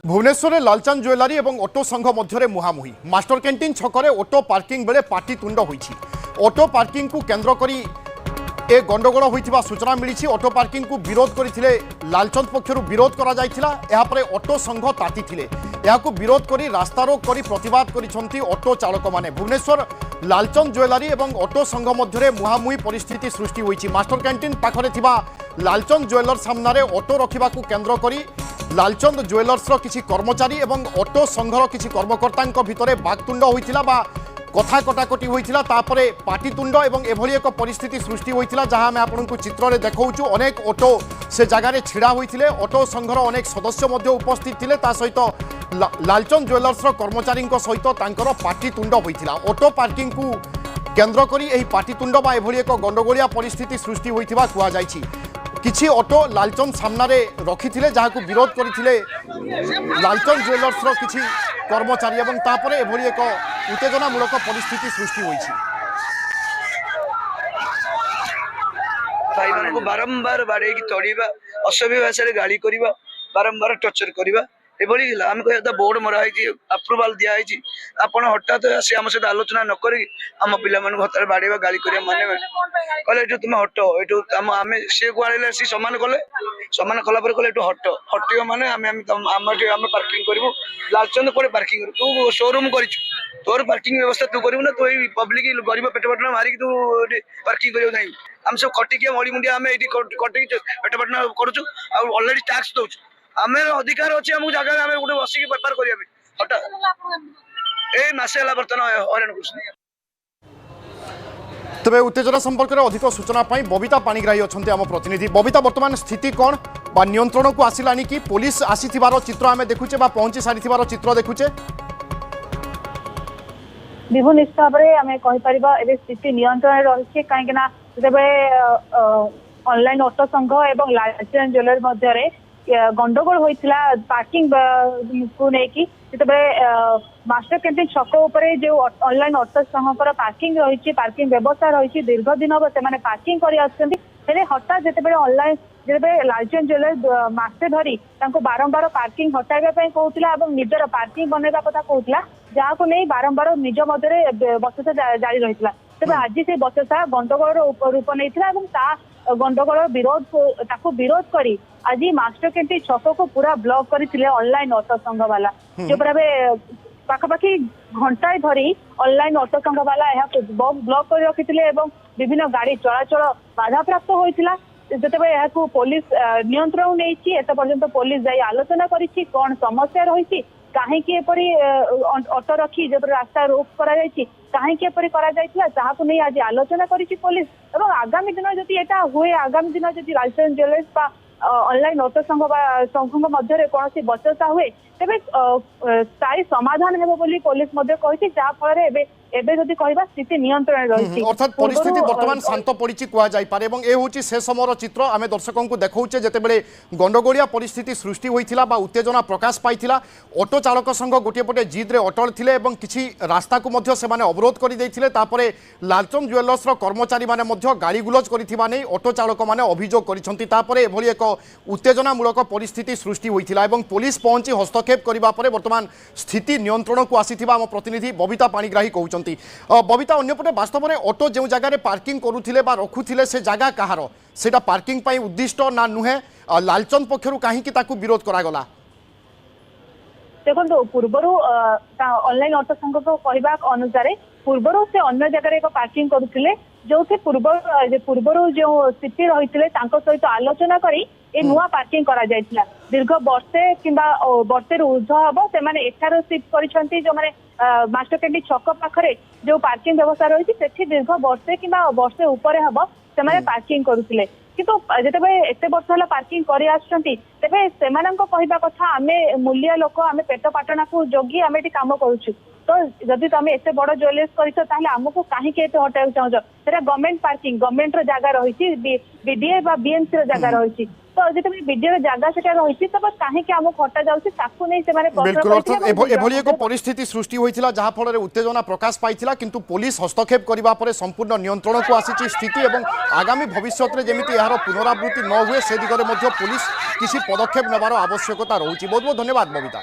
Bhubaneswar लालचांद jewellery और auto संघ मध्य मुहांमुही master canteen छकरे auto parking बेले पाटितुंड होईछि। ऑटो पार्किंग को केन्द्र करी ए गंडगोल होइथिबा सूचना मिली। ऑटो पार्किंग को विरोध करथिले लालचंद पक्षरु विरोध करा जायथिला। एहा परे ऑटो संघ तातिथिले। एहाकु विरोध करी रास्ता रोक करी प्रतिवाद करिसंती ऑटो चालक माने। भुवनेश्वर लालचंद ज्वेलरी और ऑटो संघ मध्य मुहांमुही परिस्थिति सृष्टि होईछि। मास्टर कैंटीन पाखरे थिबा लालचंद ज्वेलर्स सामने ऑटो रखिबाकू केन्द्र करी लालचंद ज्वेलर्स किसी कर्मचारी और ऑटो संघर किसी कर्मकर्ता भितर बाकतुंड होइथिला बा कथा कटाकटी होइथिला। तापरे पाटितुंड और एभली एक परिस्थिति सृष्टि होइथिला जहां आमे आपनकु चित्र रे देखौछु। अनेक ऑटो से जगह रे छिड़ा होइथिले। ऑटो संघर अनेक सदस्य मध्य उपस्थित थिले। ता सहित लालचंद ज्वेलर्स कर्मचारी सहित तांकर पाटितुंड होइथिला। ऑटो पार्किंग को केन्द्र करी एही पाटितुंड बा एभली एक गंडगोलिया परिस्थिति सृष्टि होइथिबा कुआ जायछि। किछि ऑटो लालचंद सामने रखी जहाँ को विरोध करते लालचंद ज्वेलर्स किछि कर्मचारी और तापर एभली एक उत्तेजनामूलक परिस्थिति सृष्टि होइछि। भाई मान को बारंबार बाड़े की तोड़वा असभ्य भाषा गाड़ी करवा बारंबार टर्चर करवा एभली आम कह बोर्ड मराई अप्रुवाल दिखाई आपड़ हठात आसी आम सहित आलोचना न करी आम पिला हतार बाड़ेवा गाड़ी कर माने कहले ये तुम हट ये आम सी को आने सी सामान कले सामान कला कहले ये हट हटिव माने आम पार्किंग करूँ लालचंद कोड़े पार्किंग कर तू शोरूम कर तोर पार्किंग व्यवस्था तू करू ना तो पब्लिक गरीब पेट पटना मारिक तू पार्किंग कर आम सब खटिकिया मड़ी मुंडिया आम ये कटिक पेट पटना करुचु अलरेडी टैक्स दौर आम अधिकार अच्छे आमको जगह आम गोटे बसिक बेपार करने हठात ए मसे बर्तमान हईराण कर। तेरे उत्तेजना संपर्क में अधिक सूचना बबिता पाणिग्राही अच्छा आम प्रतिनिधि। बबिता, वर्तमान स्थिति कौन बा नियंत्रण को आसिलानी कि पुलिस आसीथिबार चित्र आम देखुचे बा पहुंची सारिथिबार चित्र देखुचे? विभु निश्चित भाव में आम कहीपर स्थिति नियंत्रण रही कहीं जिते ऑनलाइन ऑटो संघ और लालचंद ज्वेलरी मध्य गंडगोल होता पार्किंग को लेकिन जिते मास्टर कैंटीन छक उपरे जो ऑनलाइन ऑटो संघर पार्किंग रही पार्किंग व्यवस्था रही दीर्घ दिन हम से पार्किंग कर हठात जिते ऑनलाइन जिते लालचंद ज्वेलरी मासे धरी बारंबार पार्किंग हटाइबा कहूला और निजर पार्किंग बनवा कथा कहूला जहाँ को नहीं बारंबार निज मध्य बचसा जारी रही है। तेज आज से बचसा गंडगोल रूप नहीं गंडगोल विरोध करी आज मास्टर कैंटीन छक को पूरा ब्लॉक करते ऑनलाइन ऑटो संघ वाला जो पाखापाखि घंटाए धरी ऑनलाइन ऑटो संघ वाला ब्लॉक कर रखी विभिन्न गाड़ी चलाचल बाधा प्राप्त होता जिते पुलिस नियंत्रण नहीं एत पर्यंत पुलिस जाई आलोचना करी कौन समस्या रही कहीं ऑटो रखी जो रास्ता रोक कर नहीं आज आलोचना करी पुलिस और आगामी दिन जब यहाँ हुए आगामी दिन जब लालचंद ज्वेलर्स ऑनलाइन ऑटो संघ मध्य कौन बचसा हुए तेज स्थायी समाधान हेबो बोली पुलिस कही जहाँफल एबे कहवा स्थिति नियंत्रण रही अर्थात परिस्थिति वर्तमान शांत पड़ी कहुए और ये हूँ से समय चित्र आम दर्शकों को देखौचे जितेबाला गंडगोलिया परिस्थिति सृष्टि होता उत्तेजना प्रकाश पाई ऑटो चालक संघ गोटे पटे जिद्रे अटल थे किसी रास्ता को अवरोध करते लालचंद ज्वेलर्स कर्मचारी मैंने गाड़ी गुलज कर ऑटो चालक मैंने अभियोग कर एक उत्तेजनामूलक परिस्थिति सृष्टि होता है पुलिस पहुंची हस्तक्षेप करने वर्तमान स्थिति नियंत्रण को आसीथिबा आम प्रतिनिधि बबिता पाणिग्राही कहते। बबिता, अन्यपटे वास्तव में ऑटो जो जगह पार्किंग करुले रखुले से जगह कहार से पार्किंग पाई उद्दिष्ट ना नुहे लालचंद पक्षर कहीं विरोध करागला? देखो पूर्वर ऑनलाइन ऑटो संघ को कहवा अनुसार पूर्वर से अन्य जगह एक पार्किंग करुले जो पूर्वर जो स्थिति रही सहित आलोचना करी ए नुआ पार्किंग करा जायतिला दीर्घ वर्षे किंबा वर्षे ऊर्ध हम से एठार शिफ्ट करिसेंती जो माने मास्टर कैंटीन छक पाखरे जो पार्किंग व्यवस्था रही सेठी दीर्घ वर्षे किंबा वर्षे ऊपर हम से पार्किंग करुले किंतु जिते एत वर्ष है पार्किंग कर आसुँच तेज से कहवा कथा आम मूल्य लोक आम पेट पाटना को जगी आम ये कम करुचु तो जदि तुम एत बड़ ज्वेलर्स कर आमको कहीं हटाई चाहूँ से गवर्नमेंट पार्किंग गवर्नमेंट जगह रही बीडीए बीएमसी जगह रही তো ଯେତେବେଳେ ବିଡିଓର ଜାଗା ସେଟା ରହିଛି ତେବେ କାହିଁକି ଆମକୁ ହଟା ଯାଉଛି ତାକୁ ନେଇ ସେମାନେ ପ୍ରଶ୍ନ बिल्कुल କରିଥିଲେ अर्थात ଏବଂ एभली एक परिस्थिति सृष्टि होइथिला जहाँ फल उत्तेजना प्रकाश पाइथिला किंतु पुलिस हस्तक्षेप करबा परे संपूर्ण नियंत्रण को आसीची स्थिति एवं आगामी भविष्य में जमी यार पुनरावृत्ति न हुए से दिगरे मध्य पुलिस किसी पदक्षेप नेबार आवश्यकता रहुछि। बहुत बहुत धन्यवाद बबिता।